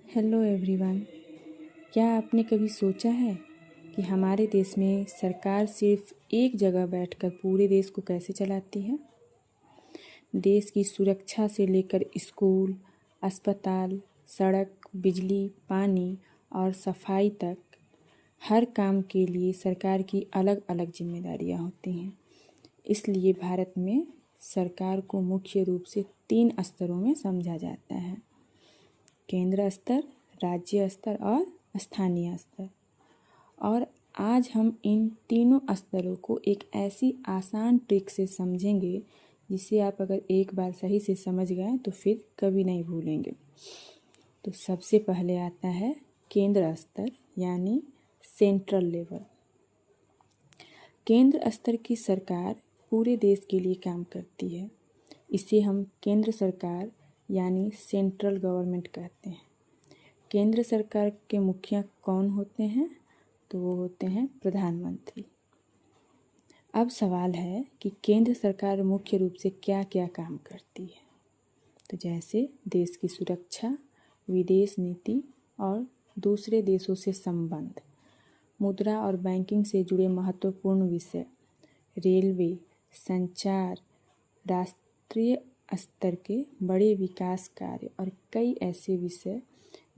Hello everyone. क्या आपने कभी सोचा है कि हमारे देश में सरकार सिर्फ एक जगह बैठकर पूरे देश को कैसे चलाती है? देश की सुरक्षा से लेकर स्कूल, अस्पताल, सड़क, बिजली, पानी और सफाई तक हर काम के लिए सरकार की अलग अलग जिम्मेदारियां होती हैं। इसलिए भारत में सरकार को मुख्य रूप से 3 स्तरों में समझा जाता है: केंद्र स्तर, राज्य स्तर और स्थानीय स्तर। और आज हम इन तीनों स्तरों को एक ऐसी आसान ट्रिक से समझेंगे जिसे आप अगर एक बार सही से समझ गए तो फिर कभी नहीं भूलेंगे। तो सबसे पहले आता है केंद्र स्तर यानी सेंट्रल लेवल। केंद्र स्तर की सरकार पूरे देश के लिए काम करती है। इसे हम केंद्र सरकार यानी सेंट्रल गवर्नमेंट कहते हैं। केंद्र सरकार के मुखिया कौन होते हैं? तो वो होते हैं प्रधानमंत्री। अब सवाल है कि केंद्र सरकार मुख्य रूप से क्या क्या काम करती है। तो जैसे देश की सुरक्षा, विदेश नीति और दूसरे देशों से संबंध, मुद्रा और बैंकिंग से जुड़े महत्वपूर्ण विषय, रेलवे, संचार, राष्ट्रीय स्तर के बड़े विकास कार्य और कई ऐसे विषय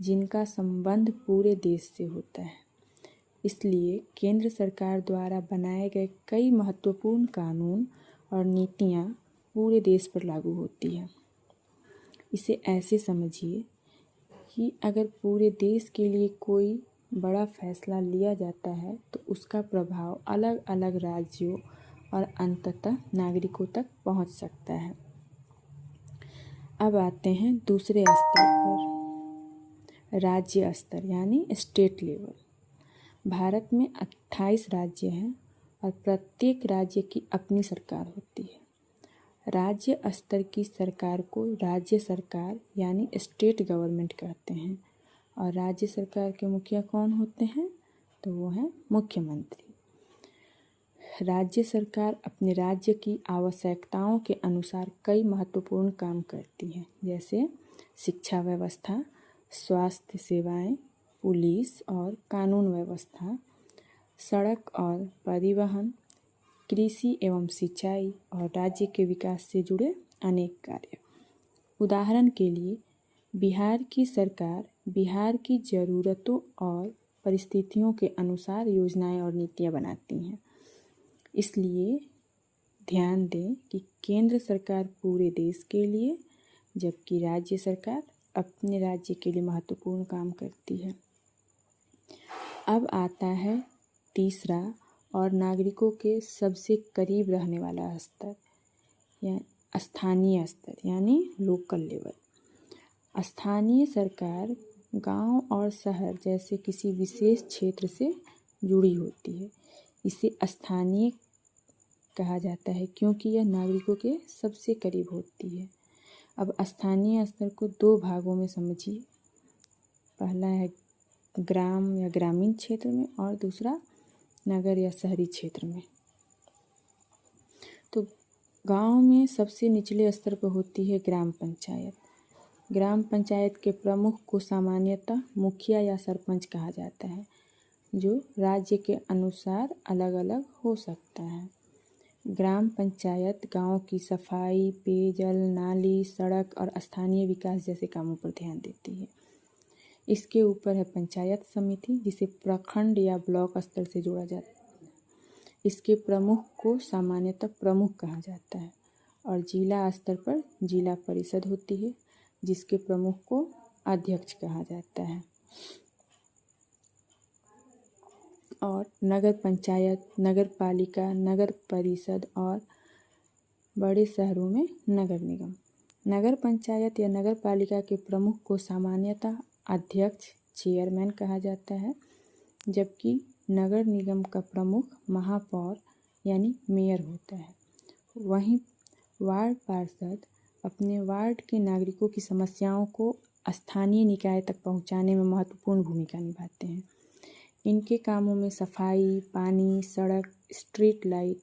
जिनका संबंध पूरे देश से होता है। इसलिए केंद्र सरकार द्वारा बनाए गए कई महत्वपूर्ण कानून और नीतियाँ पूरे देश पर लागू होती हैं। इसे ऐसे समझिए कि अगर पूरे देश के लिए कोई बड़ा फैसला लिया जाता है तो उसका प्रभाव अलग अलग राज्यों और अंततः नागरिकों तक पहुंच सकता है। अब आते हैं दूसरे स्तर पर, राज्य स्तर यानी स्टेट लेवल। भारत में 28 राज्य हैं और प्रत्येक राज्य की अपनी सरकार होती है। राज्य स्तर की सरकार को राज्य सरकार यानी स्टेट गवर्नमेंट कहते हैं। और राज्य सरकार के मुखिया कौन होते हैं? तो वो हैं मुख्यमंत्री। राज्य सरकार अपने राज्य की आवश्यकताओं के अनुसार कई महत्वपूर्ण काम करती है, जैसे शिक्षा व्यवस्था, स्वास्थ्य सेवाएं, पुलिस और कानून व्यवस्था, सड़क और परिवहन, कृषि एवं सिंचाई और राज्य के विकास से जुड़े अनेक कार्य। उदाहरण के लिए बिहार की सरकार बिहार की ज़रूरतों और परिस्थितियों के अनुसार योजनाएं और नीतियां बनाती हैं। इसलिए ध्यान दें कि केंद्र सरकार पूरे देश के लिए, जबकि राज्य सरकार अपने राज्य के लिए महत्वपूर्ण काम करती है। अब आता है तीसरा और नागरिकों के सबसे करीब रहने वाला स्तर या स्थानीय स्तर यानी लोकल लेवल। स्थानीय सरकार गांव और शहर जैसे किसी विशेष क्षेत्र से जुड़ी होती है। इसे स्थानीय कहा जाता है क्योंकि यह नागरिकों के सबसे करीब होती है। अब स्थानीय स्तर को 2 भागों में समझिए। पहला है ग्राम या ग्रामीण क्षेत्र में और दूसरा नगर या शहरी क्षेत्र में। तो गांव में सबसे निचले स्तर पर होती है ग्राम पंचायत। ग्राम पंचायत के प्रमुख को सामान्यतः मुखिया या सरपंच कहा जाता है, जो राज्य के अनुसार अलग अलग हो सकता है। ग्राम पंचायत गांव की सफाई, पेयजल, नाली, सड़क और स्थानीय विकास जैसे कामों पर ध्यान देती है। इसके ऊपर है पंचायत समिति, जिसे प्रखंड या ब्लॉक स्तर से जोड़ा जाता है। इसके प्रमुख को सामान्यतः प्रमुख कहा जाता है। और जिला स्तर पर जिला परिषद होती है, जिसके प्रमुख को अध्यक्ष कहा जाता है। और नगर पंचायत, नगर पालिका, नगर परिषद और बड़े शहरों में नगर निगम। नगर पंचायत या नगर पालिका के प्रमुख को सामान्यतः अध्यक्ष, चेयरमैन कहा जाता है, जबकि नगर निगम का प्रमुख महापौर यानी मेयर होता है। वहीं वार्ड पार्षद अपने वार्ड के नागरिकों की समस्याओं को स्थानीय निकाय तक पहुंचाने में महत्वपूर्ण भूमिका निभाते हैं। इनके कामों में सफाई, पानी, सड़क, स्ट्रीट लाइट,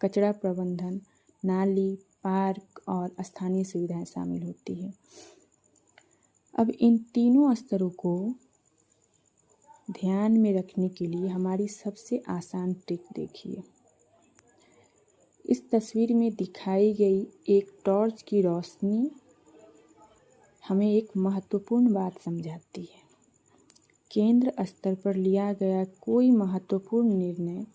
कचरा प्रबंधन, नाली, पार्क और स्थानीय सुविधाएं शामिल होती हैं। अब इन तीनों स्तरों को ध्यान में रखने के लिए हमारी सबसे आसान ट्रिक देखिए। इस तस्वीर में दिखाई गई एक टॉर्च की रोशनी हमें एक महत्वपूर्ण बात समझाती है। केंद्र स्तर पर लिया गया कोई महत्वपूर्ण निर्णय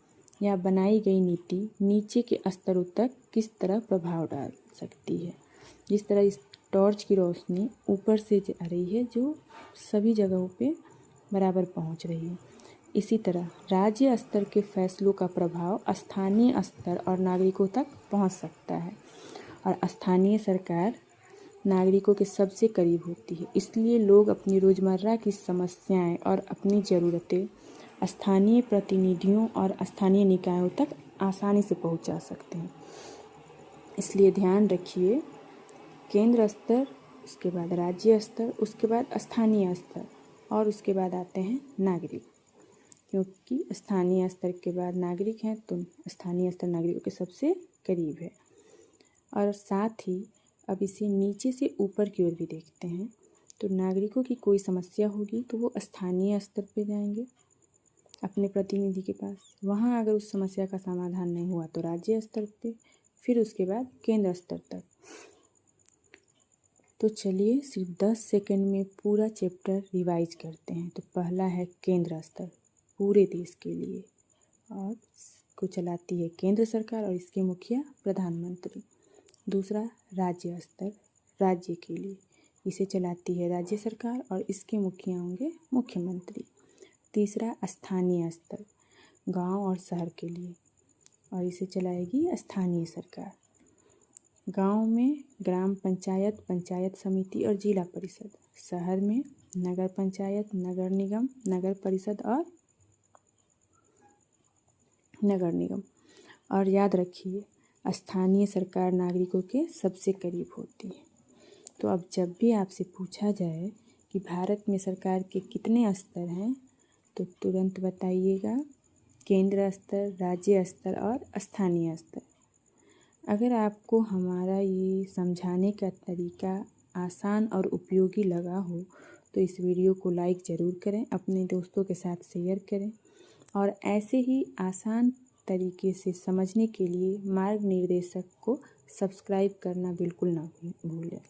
या बनाई गई नीति नीचे के स्तरों तक किस तरह प्रभाव डाल सकती है। जिस तरह इस टॉर्च की रोशनी ऊपर से जा रही है जो सभी जगहों पे बराबर पहुंच रही है, इसी तरह राज्य स्तर के फैसलों का प्रभाव स्थानीय स्तर और नागरिकों तक पहुंच सकता है। और स्थानीय सरकार नागरिकों के सबसे करीब होती है, इसलिए लोग अपनी रोज़मर्रा की समस्याएं और अपनी ज़रूरतें स्थानीय प्रतिनिधियों और स्थानीय निकायों तक आसानी से पहुंचा सकते हैं। इसलिए ध्यान रखिए, केंद्र स्तर, उसके बाद राज्य स्तर, उसके बाद स्थानीय स्तर और उसके बाद आते हैं नागरिक, क्योंकि स्थानीय स्तर के बाद नागरिक हैं तो स्थानीय स्तर नागरिकों के सबसे करीब है। और साथ ही अब इसे नीचे से ऊपर की ओर भी देखते हैं तो नागरिकों की कोई समस्या होगी तो वो स्थानीय स्तर पे जाएंगे अपने प्रतिनिधि के पास, वहाँ अगर उस समस्या का समाधान नहीं हुआ तो राज्य स्तर पे, फिर उसके बाद केंद्र स्तर तक। तो चलिए सिर्फ 10 सेकंड में पूरा चैप्टर रिवाइज करते हैं। तो पहला है केंद्र स्तर, पूरे देश के लिए, और को चलाती है केंद्र सरकार और इसके मुखिया प्रधानमंत्री। दूसरा राज्य स्तर, राज्य के लिए, इसे चलाती है राज्य सरकार और इसके मुखिया होंगे मुख्यमंत्री। तीसरा स्थानीय स्तर, गांव और शहर के लिए, और इसे चलाएगी स्थानीय सरकार। गांव में ग्राम पंचायत, पंचायत समिति और जिला परिषद, शहर में नगर पंचायत, नगर निगम, नगर परिषद और नगर निगम। और याद रखिए, स्थानीय सरकार नागरिकों के सबसे करीब होती है। तो अब जब भी आपसे पूछा जाए कि भारत में सरकार के कितने स्तर हैं तो तुरंत बताइएगा केंद्र स्तर, राज्य स्तर और स्थानीय स्तर। अगर आपको हमारा ये समझाने का तरीका आसान और उपयोगी लगा हो तो इस वीडियो को लाइक ज़रूर करें, अपने दोस्तों के साथ शेयर करें और ऐसे ही आसान तरीके से समझने के लिए मार्ग निर्देशक को सब्सक्राइब करना बिल्कुल ना भूलें।